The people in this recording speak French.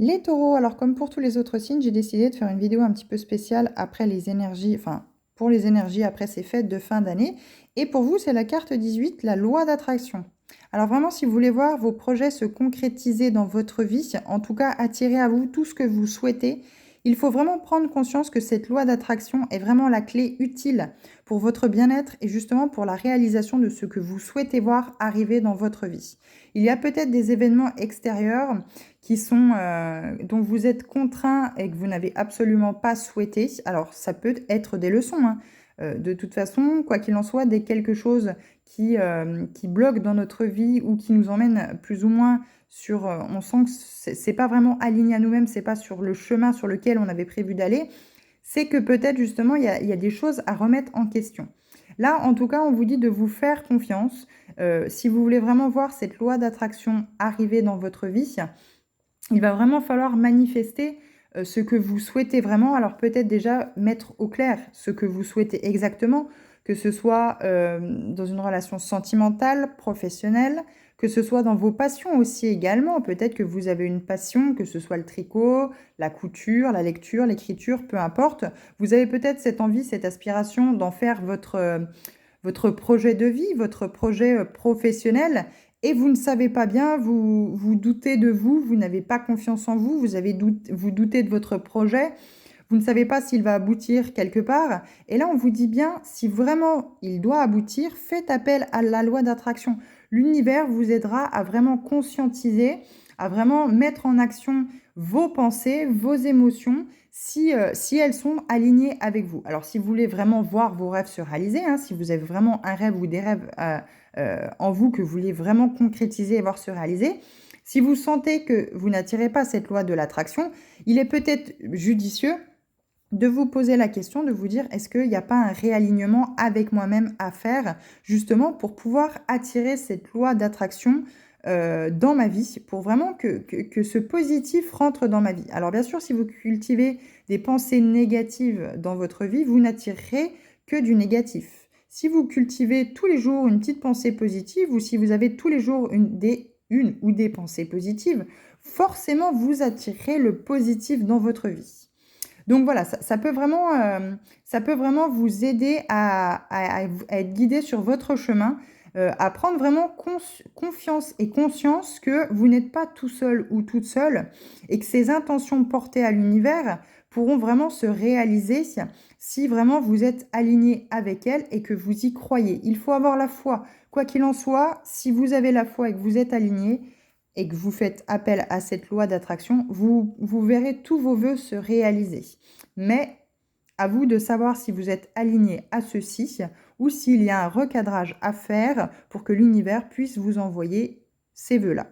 Les taureaux, alors comme pour tous les autres signes, j'ai décidé de faire une vidéo un petit peu spéciale après les énergies, enfin pour les énergies après ces fêtes de fin d'année. Et pour vous, c'est la carte 18, la loi d'attraction. Alors vraiment, si vous voulez voir vos projets se concrétiser dans votre vie, en tout cas attirer à vous tout ce que vous souhaitez, il faut vraiment prendre conscience que cette loi d'attraction est vraiment la clé utile pour votre bien-être et justement pour la réalisation de ce que vous souhaitez voir arriver dans votre vie. Il y a peut-être des événements extérieurs dont vous êtes contraint et que vous n'avez absolument pas souhaité. Alors, ça peut être des leçons, hein. De toute façon, quoi qu'il en soit, dès quelque chose qui bloque dans notre vie ou qui nous emmène plus ou moins sur... on sent que c'est pas vraiment aligné à nous-mêmes, c'est pas sur le chemin sur lequel on avait prévu d'aller, c'est que peut-être justement, il y a des choses à remettre en question. Là, en tout cas, on vous dit de vous faire confiance. Si vous voulez vraiment voir cette loi d'attraction arriver dans votre vie, il va vraiment falloir manifester ce que vous souhaitez vraiment. Alors peut-être déjà mettre au clair ce que vous souhaitez exactement, que ce soit dans une relation sentimentale, professionnelle, que ce soit dans vos passions aussi également. Peut-être que vous avez une passion, que ce soit le tricot, la couture, la lecture, l'écriture, peu importe. Vous avez peut-être cette envie, cette aspiration d'en faire votre projet de vie, votre projet professionnel, et vous ne savez pas bien, vous doutez de vous, vous n'avez pas confiance en vous, vous doutez de votre projet, vous ne savez pas s'il va aboutir quelque part. Et là, on vous dit bien, si vraiment il doit aboutir, faites appel à la loi d'attraction. L'univers vous aidera à vraiment conscientiser, à vraiment mettre en action vos pensées, vos émotions, si elles sont alignées avec vous. Alors, si vous voulez vraiment voir vos rêves se réaliser, hein, si vous avez vraiment un rêve ou des rêves en vous que vous voulez vraiment concrétiser et voir se réaliser, si vous sentez que vous n'attirez pas cette loi de l'attraction, il est peut-être judicieux de vous poser la question, de vous dire est-ce qu'il n'y a pas un réalignement avec moi-même à faire, justement pour pouvoir attirer cette loi d'attraction dans ma vie, pour vraiment que ce positif rentre dans ma vie. Alors bien sûr, si vous cultivez des pensées négatives dans votre vie, vous n'attirerez que du négatif. Si vous cultivez tous les jours une petite pensée positive, ou si vous avez tous les jours une ou des pensées positives, forcément vous attirerez le positif dans votre vie. Donc voilà, ça peut vraiment vous aider à être guidé sur votre chemin, à prendre vraiment confiance et conscience que vous n'êtes pas tout seul ou toute seule et que ces intentions portées à l'univers pourront vraiment se réaliser si vraiment vous êtes aligné avec elles et que vous y croyez. Il faut avoir la foi. Quoi qu'il en soit, si vous avez la foi et que vous êtes aligné, et que vous faites appel à cette loi d'attraction, vous verrez tous vos vœux se réaliser. Mais à vous de savoir si vous êtes aligné à ceci ou s'il y a un recadrage à faire pour que l'univers puisse vous envoyer ces vœux-là.